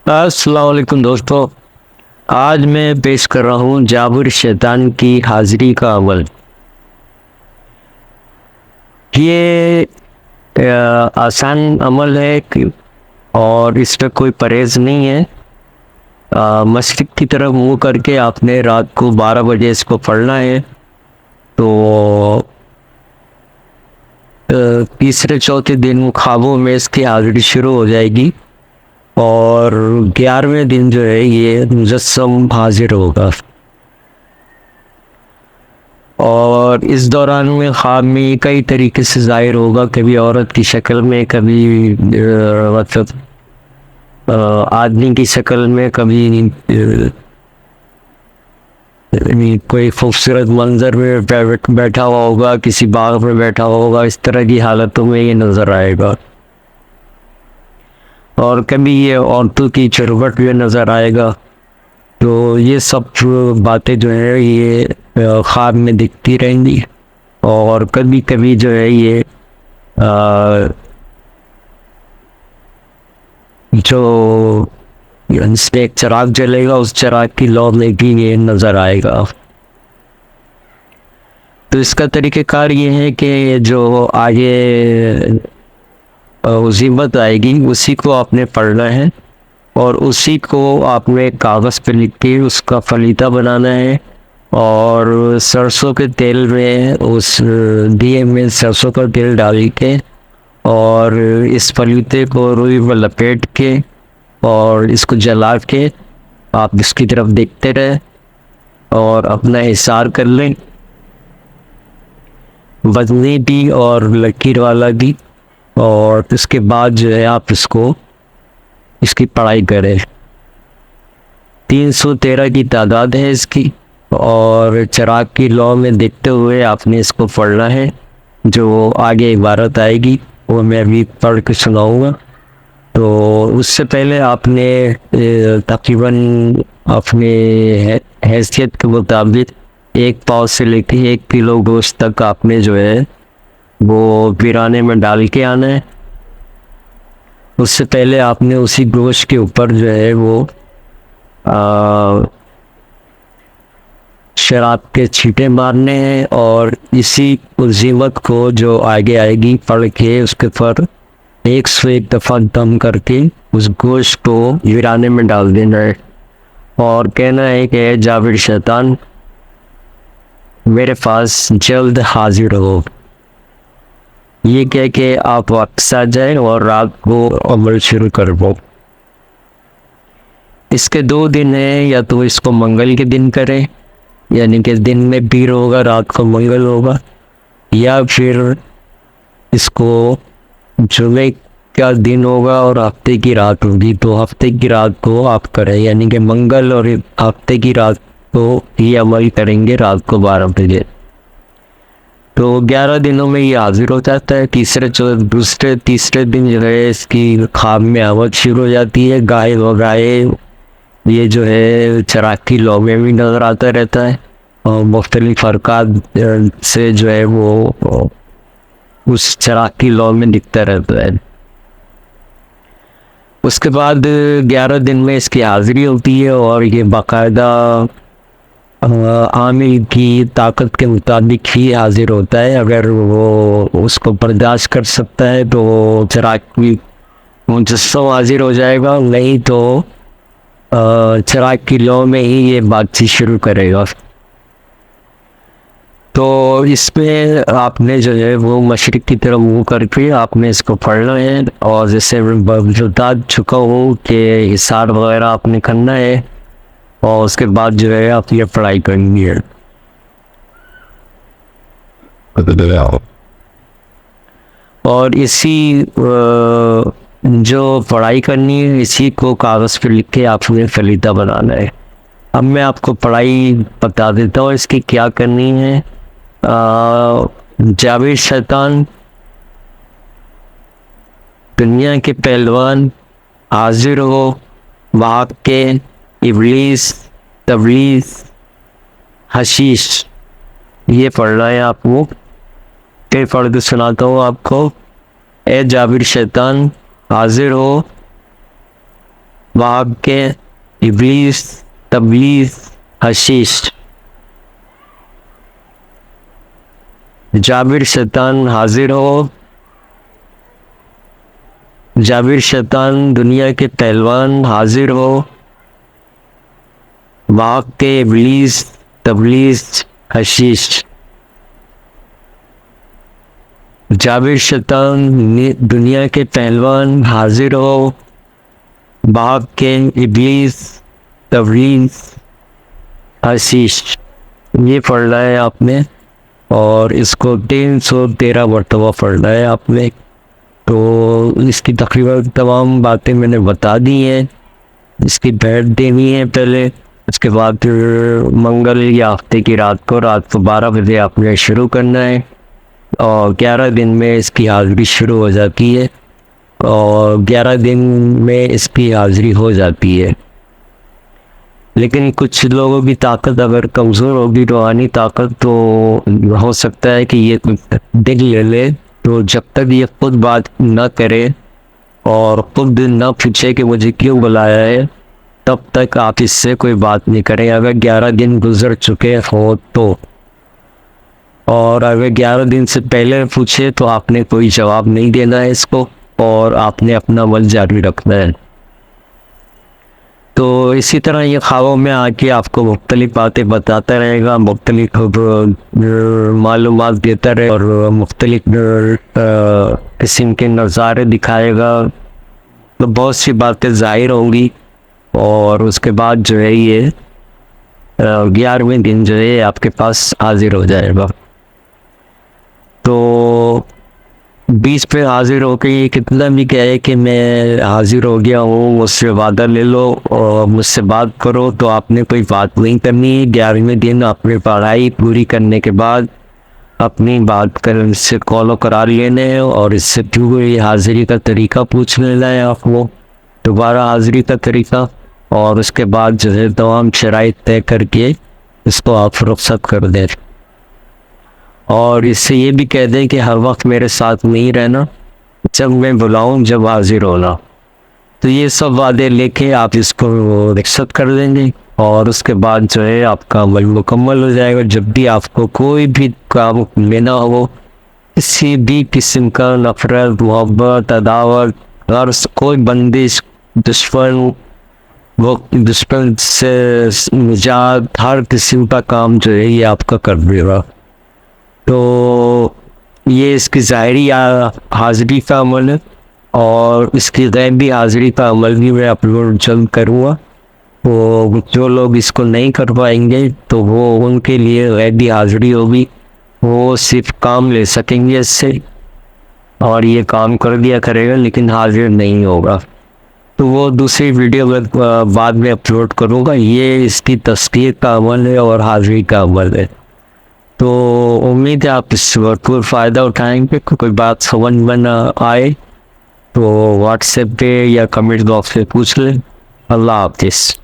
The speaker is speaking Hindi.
अस्सलाम वालेकुम दोस्तों। आज मैं पेश कर रहा हूँ जाबिर शैतान की हाजिरी का अमल। ये आसान अमल है और इस पे कोई परहेज नहीं है। मशरिक की तरफ मुंह करके आपने रात को 12 बजे इसको पढ़ना है। तो तीसरे चौथे दिन ख्वाबों में इसकी हाजिरी शुरू हो जाएगी और 11वें दिन जो है ये मुजस्सम हाजिर होगा। और इस दौरान में ख्वाब में कई तरीके से ज़ाहिर होगा, कभी औरत की शक्ल में, कभी मतलब आदमी की शक्ल में, कभी कोई खूबसूरत मंजर में बैठा हुआ होगा, किसी बाग में बैठा हुआ होगा। इस तरह की हालतों में ये नज़र आएगा। और कभी ये औरतों की चरवट में नज़र आएगा। तो ये सब बातें जो है ये ख्वाब में दिखती रहेंगी। और कभी कभी जो है ये जो इसमें एक चिराग जलेगा, उस चिराग की लौ में भी ये नजर आएगा। तो इसका तरीक़ेकार ये है कि जो आगे मुसीबत आएगी उसी को आपने पढ़ना है और उसी को आपने कागज़ पे लिख के उसका फलीता बनाना है। और सरसों के तेल में उस दिए में सरसों का तेल डाल के और इस फलीते को रुई में लपेट के और इसको जला के आप इसकी तरफ देखते रहे और अपना इशार कर लें, वजनी भी और लकीर वाला भी। और इसके बाद जो है आप इसकी पढ़ाई करें। 313 की तादाद है इसकी और चिराग की लौ में देखते हुए आपने इसको पढ़ना है। जो आगे इबारत आएगी वो मैं अभी पढ़ के सुनाऊंगा। तो उससे पहले आपने तकरीबन अपने हैसियत के मुताबिक 1 पाव से लेके 1 किलो गोश्त तक आपने जो है वो पिराने में डाल के आना है। उससे पहले आपने उसी गोश्त के ऊपर जो है वो शराब के छींटे मारने हैं और इसी उज़ीमत को जो आगे आएगी पढ़ के उसके ऊपर 101 दफ़ा दम करके उस गोश्त को वीराने में डाल देना है और कहना है कि जाबिर शैतान मेरे पास जल्द हाजिर हो। ये कह के आप वापस आ जाए और रात को अमल शुरू कर दो। इसके 2 दिन हैं, या तो इसको मंगल के दिन करें यानी कि दिन में पीर होगा, रात को मंगल होगा, या फिर इसको जुमे का दिन होगा और हफ्ते की रात होगी तो हफ्ते की रात को आप करें, यानी कि मंगल और हफ्ते की रात को ये अमल करेंगे रात को 12 बजे। तो 11 दिनों में ये हाजिर हो जाता है। तीसरे दिन जो है इसकी ख्वाब में आवाज़ शुरू हो जाती है, गाय वगाए ये जो है चिराग की लौ में भी नज़र आता रहता है और मुख्तलिफ हरकत से जो है वो उस चिराग की लौ में दिखता रहता है। उसके बाद 11 दिन में इसकी हाजिरी होती है और ये बाकायदा आमिल की ताकत के मुताबिक ही हाजिर होता है। अगर वो उसको बर्दाश्त कर सकता है तो चिराग की मुजस्सम हाजिर हो जाएगा, नहीं तो चिराग की लौ में ही ये बातचीत शुरू करेगा। तो इसमें आपने जो है वो मशरिक की तरफ मुँह करके आपने इसको पढ़ना है और जैसे बता चुका हूँ कि हिसार वगैरह आपने करना है और उसके बाद जो है आप ये पढ़ाई करनी है। और इसी जो पढ़ाई करनी है इसी को कागज़ पे लिख के आपने फलीता बनाना है। अब मैं आपको पढ़ाई बता देता हूँ इसकी क्या करनी है। जाबिर शैतान दुनिया के पहलवान हाजिर हो, वहाँ के इब्लीस तबलीस हशीश, ये पढ़ना है आपको। फिर पढ़ के सुनाता हूँ आपको। ए जाबिर शैतान हाजिर हो, भाग के इब्लीस तबलीस हशीश। जाबिर शैतान हाजिर हो, जाबिर शैतान दुनिया के पहलवान हाजिर हो, भाग के इब्लीस तबलीस हशीश। जाबिर शैतान दुनिया के पहलवान हाजिर हो, भाग के इब्लीस तबलीस हशीश। ये पढ़ना है आपने और इसको 313 मरतबा पढ़ना है आपने। तो इसकी तकरीबन तमाम बातें मैंने बता दी हैं। इसकी बैठ देनी है पहले, उसके बाद फिर मंगल या हफ्ते की रात को 12 बजे आपने शुरू करना है और 11 दिन में इसकी हाज़िरी शुरू हो जाती है और 11 दिन में इसकी हाज़िरी हो जाती है। लेकिन कुछ लोगों की ताकत अगर कमज़ोर होगी, रूहानी ताकत, तो हो सकता है कि ये दिन ले ले। तो जब तक ये खुद बात ना करे और खुद ना पूछे कि मुझे क्यों बुलाया है, तब तक आप इससे कोई बात नहीं करें। अगर 11 दिन गुजर चुके हो तो, और अगर 11 दिन से पहले पूछे तो आपने कोई जवाब नहीं देना है इसको और आपने अपना अमल जारी रखना है। तो इसी तरह ये ख्वाबों में आके आपको मुख्तलिफ बातें बताता रहेगा, मुख्तलिफ मालूमात देता रहे और मुख्तलिफ किस्म के नज़ारे दिखाएगा। तो बहुत सी बातें ज़ाहिर होंगी और उसके बाद जो है ये 11वें दिन जो है आपके पास हाजिर हो जाएगा। तो 20 पे हाजिर होकर ये कितना भी कहे कि मैं हाजिर हो गया हूँ, मुझसे वादा ले लो और मुझसे बात करो, तो आपने कोई बात नहीं करनी है। 11वें दिन अपनी पढ़ाई पूरी करने के बाद अपनी बात कर इससे कॉल करार लेने हैं और इससे पूरी हाजिरी का तरीका पूछ लेना है आपको, दोबारा हाजिरी का तरीका, और उसके बाद जो है तमाम शराइत तय करके इसको आप रुखसत कर दें। और इससे ये भी कह दें कि हर वक्त मेरे साथ नहीं रहना, जब मैं बुलाऊं जब हाजिर होना। तो ये सब वादे लेके आप इसको रुखसत कर देंगे और उसके बाद जो है आपका अमल मुकम्मल हो जाएगा। जब भी आपको कोई भी काम लेना हो, किसी भी किस्म का नफरत, मोहब्बत, अदावत, गर्ज, कोई बंदिश, दुश्मन, वो दुश्मन से निजात, हर किस्म का काम जो है ये आपका कर देगा। तो ये इसकी ज़ाहिरी हाज़िरी का अमल है और इसकी गैबी हाज़िरी का अमल भी मैं अपलोड जल्द करूँगा। तो जो लोग इसको नहीं कर पाएंगे तो वो उनके लिए गैबी हाज़िरी होगी, वो सिर्फ काम ले सकेंगे इससे और ये काम कर दिया करेगा लेकिन हाजिर नहीं होगा। तो वो दूसरी वीडियो में बाद में अपलोड करूँगा। ये इसकी तस्दीक का अमल है और हाज़िरी का अमल है। तो उम्मीद है आप इससे भरपूर फ़ायदा उठाएंगे। कोई बात समझ में न आए तो व्हाट्सएप पे या कमेंट बॉक्स पे पूछ लें। अल्लाह हाफिज़।